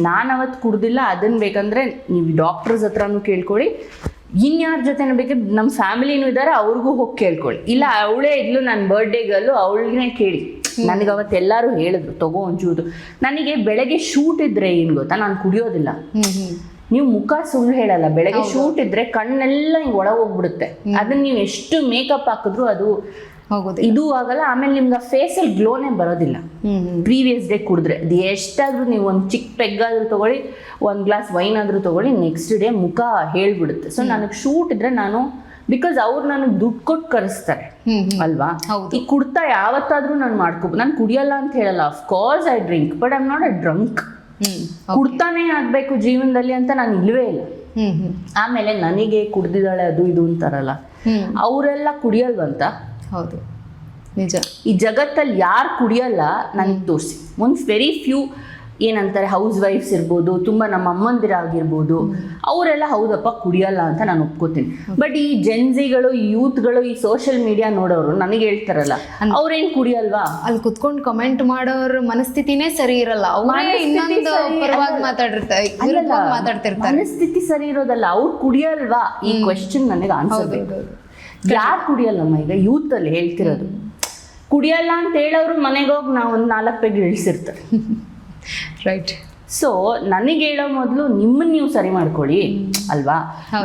ನಾನು ಅವತ್ತು ಕುಡ್ದಿಲ್ಲ, ಅದನ್ನ ಬೇಕಂದ್ರೆ ನೀವು ಡಾಕ್ಟರ್ಸ್ ಹತ್ರನೂ ಕೇಳ್ಕೊಳ್ಳಿ, ಇನ್ಯಾರ ಜೊತೆನೂ ಬೇಕಾದ್ರೆ ನಮ್ಮ ಫ್ಯಾಮಿಲಿನೂ ಇದ್ದಾರೆ ಅವ್ರಿಗೂ ಹೋಗಿ ಕೇಳ್ಕೊಳ್ಳಿ. ಇಲ್ಲ ಅವಳೇ ಇದ್ಲು ನನ್ನ ಬರ್ಡೇಗಲ್ಲೂ ಅವಳನ್ನೇ ಕೇಳಿ. ನನಗೆ ಅವತ್ತು ಎಲ್ಲರೂ ಹೇಳಿದ್ರು ತಗೋ ಒಂಚೂರು. ನನಗೆ ಬೆಳಗ್ಗೆ ಶೂಟ್ ಇದ್ರೆ ಏನು ಗೊತ್ತಾ, ನಾನು ಕುಡಿಯೋದಿಲ್ಲ. ನೀವು ಮುಖ ಸುಳ್ಳು ಹೇಳಲ್ಲ, ಬೆಳಗ್ಗೆ ಶೂಟ್ ಇದ್ರೆ ಕಣ್ಣೆಲ್ಲ ಹಿಂಗೆ ಒಳಗೆ ಹೋಗ್ಬಿಡುತ್ತೆ. ಅದನ್ನ ನೀವು ಎಷ್ಟು ಮೇಕಪ್ ಹಾಕಿದ್ರು ಅದು ಇದು ಆಗಲ್ಲ. ಆಮೇಲೆ ನಿಮ್ಗೆ ಫೇಸಲ್ಲಿ ಗ್ಲೋನೇ ಬರೋದಿಲ್ಲ ಪ್ರೀವಿಯಸ್ ಡೇ ಕುಡಿದ್ರೆ. ಅದು ಎಷ್ಟಾದ್ರೂ ನೀವು ಒಂದು ಚಿಕ್ಕ ಪೆಗ್ಗಾದ್ರೂ ತಗೊಳ್ಳಿ, ಒಂದು ಗ್ಲಾಸ್ ವೈನ್ ಆದ್ರೂ ತಗೊಳ್ಳಿ, ನೆಕ್ಸ್ಟ್ ಡೇ ಮುಖ ಹೇಳ್ಬಿಡುತ್ತೆ. ಸೊ ನನಗೆ ಶೂಟ್ ಇದ್ರೆ ನಾನು, ಬಿಕಾಸ್ ಅವ್ರು ನನಗೆ ದುಡ್ಡು ಕೊಟ್ಟು ಕರೆಸ್ತಾರೆ ಅಲ್ವಾ. ಈ ಕುಡ್ತಾ ಯಾವತ್ತಾದ್ರೂ ನಾನು ಮಾಡ್ಕೋಬೋದು. ನಾನು ಕುಡಿಯಲ್ಲ ಅಂತ ಹೇಳಲ್ಲ, of course I drink, but I am not a drunk. ಕುಡ್ತಾನೆ ಆಗ್ಬೇಕು ಜೀವನದಲ್ಲಿ ಅಂತ ನಾನು ಇಲ್ವೇ ಇಲ್ಲ. ಆಮೇಲೆ ನನಗೆ ಕುಡ್ದಿದ್ದಾಳೆ ಅದು ಇದು ಅಂತಾರಲ್ಲ, ಅವರೆಲ್ಲ ಕುಡಿಯಲ್ವಂತ. ಹೌದು, ನಿಜ. ಈ ಜಗತ್ತಲ್ಲಿ ಯಾರು ಕುಡಿಯಲ್ಲ ನನಗೆ ತೋರಿಸಿ. ಒಂದು ವೆರಿ ಫ್ಯೂ ಏನಂತಾರೆ ಹೌಸ್ ವೈಫ್ಸ್ ಇರ್ಬೋದು, ತುಂಬ ನಮ್ಮ ಅಮ್ಮಂದಿರಾಗಿರ್ಬೋದು, ಅವರೆಲ್ಲ ಹೌದಪ್ಪ ಕುಡಿಯಲ್ಲ ಅಂತ ನಾನು ಒಪ್ಕೋತೀನಿ. ಬಟ್ ಈ ಜೆನ್ಸಿಗಳು, ಈ ಯೂತ್ಗಳು, ಈ ಸೋಷಿಯಲ್ ಮೀಡಿಯಾ ನೋಡೋರು ನನಗೆ ಹೇಳ್ತಾರಲ್ಲ ಅವ್ರೇನು ಕುಡಿಯಲ್ವಾ, ಅಲ್ಲಿ ಕುತ್ಕೊಂಡು ಕಮೆಂಟ್ ಮಾಡೋರ ಮನಸ್ಥಿತಿನೇ ಸರಿ ಇರಲ್ಲ. ಅವರೇ ಇನ್ನೊಂದು ಪರವಾಗಿ ಮಾತಾಡ್ತಿರ್ತಾರೆ. ಮನಸ್ಥಿತಿ ಸರಿ ಇರೋದಲ್ಲ, ಅವ್ರು ಕುಡಿಯಲ್ವಾ ಈ ಕ್ವೆಶ್ಚನ್ ನನಗೆ ಆನ್ಸರ್ ಬೇಕು. ಯಾರು ಕುಡಿಯಲ್ಲಮ್ಮ? ಈಗ ಯೂತ್ ಅಲ್ಲಿ ಹೇಳ್ತಿರೋದು ಕುಡಿಯಲ್ಲ ಅಂತ ಹೇಳೋರು ಮನೆಗೆ ಹೋಗಿ ನಾವು ಒಂದು 4 ಪೆಗ್ ಇಳಿಸಿರ್ತಾರೆ. ರೈಟ್. ಸೊ ನನಗೆ ಹೇಳೋ ಮೊದಲು ನಿಮ್ಮನ್ನ ನೀವು ಸರಿ ಮಾಡ್ಕೊಳ್ಳಿ ಅಲ್ವಾ.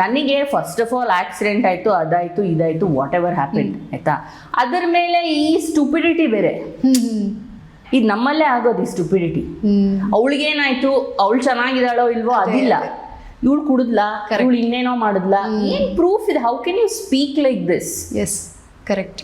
ನನಗೆ ಫಸ್ಟ್ ಆಫ್ ಆಲ್ ಆಕ್ಸಿಡೆಂಟ್ ಆಯ್ತು, ಅದಾಯ್ತು, ಇದಾಯ್ತು, ವಾಟ್ ಎವರ್ ಹ್ಯಾಪೆಂಡ್ ಆಯ್ತಾ. ಅದರ ಮೇಲೆ ಈ ಸ್ಟುಪಿಡಿಟಿ ಬೇರೆ, ಇದು ನಮ್ಮಲ್ಲೇ ಆಗೋದು ಈ ಸ್ಟುಪಿಡಿಟಿ. ಅವಳಿಗೇನಾಯ್ತು, ಅವಳು ಚೆನ್ನಾಗಿದ್ದಾಳೋ ಇಲ್ವೋ ಅದಿಲ್ಲ, ಇವಳು ಕುಡಿದ್ಲಾ, ಇವಳು ಇನ್ನೇನೋ ಮಾಡಿದ್ಲಾ, ಏನ್ ಪ್ರೂಫ್ ಇದೆ? How can you speak like this? Yes, correct.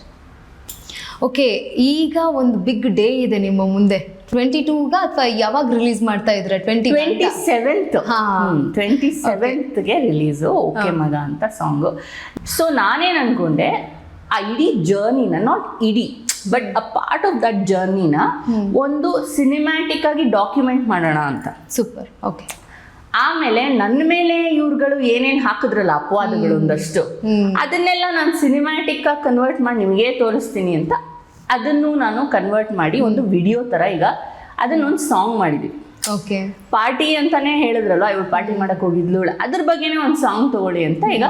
Okay, ಈಗ ಒಂದು ಬಿಗ್ ಡೇ ಇದೆ ನಿಮ್ಮ ಮುಂದೆ. 22ಗ ಅಥವಾ ಯಾವಾಗ ರಿಲೀಸ್ ಮಾಡ್ತಾ ಇದ್ರೆ? 27ಗೆ ರಿಲೀಸು ಓಕೆ ಮಗ ಅಂತ ಸಾಂಗು. ಸೊ ನಾನೇನು ಅನ್ಕೊಂಡೆ, ಆ ಇಡೀ ಜರ್ನಿನ, ನಾಟ್ ಇಡೀ but a part of that ಜರ್ನಿನ ಒಂದು ಸಿನಿಮ್ಯಾಟಿಕ್ ಆಗಿ ಡಾಕ್ಯುಮೆಂಟ್ ಮಾಡೋಣ ಅಂತ. ಸೂಪರ್. ಓಕೆ. ಆಮೇಲೆ ನನ್ನ ಮೇಲೆ ಇವ್ರುಗಳು ಏನೇನು ಹಾಕಿದ್ರಲ್ಲ ಅಪವಾದಗಳು ಒಂದಷ್ಟು, ಅದನ್ನೆಲ್ಲ ನಾನು ಸಿನಿಮ್ಯಾಟಿಕ್ ಆಗಿ ಕನ್ವರ್ಟ್ ಮಾಡಿ ನಿಮಗೆ ತೋರಿಸ್ತೀನಿ ಅಂತ ಅದನ್ನು ನಾನು ಕನ್ವರ್ಟ್ ಮಾಡಿ ಒಂದು ವಿಡಿಯೋ ಥರ ಈಗ ಅದನ್ನೊಂದು ಸಾಂಗ್ ಮಾಡಿದ್ವಿ. ಓಕೆ. ಪಾರ್ಟಿ ಅಂತಾನೆ ಹೇಳಿದ್ರಲ್ಲ, ಇವಳು ಪಾರ್ಟಿ ಮಾಡಕ್ಕೆ ಹೋಗಿದ್ಲು, ಅದ್ರ ಬಗ್ಗೆನೇ ಒಂದು ಸಾಂಗ್ ತಗೊಳ್ಳಿ ಅಂತ ಈಗ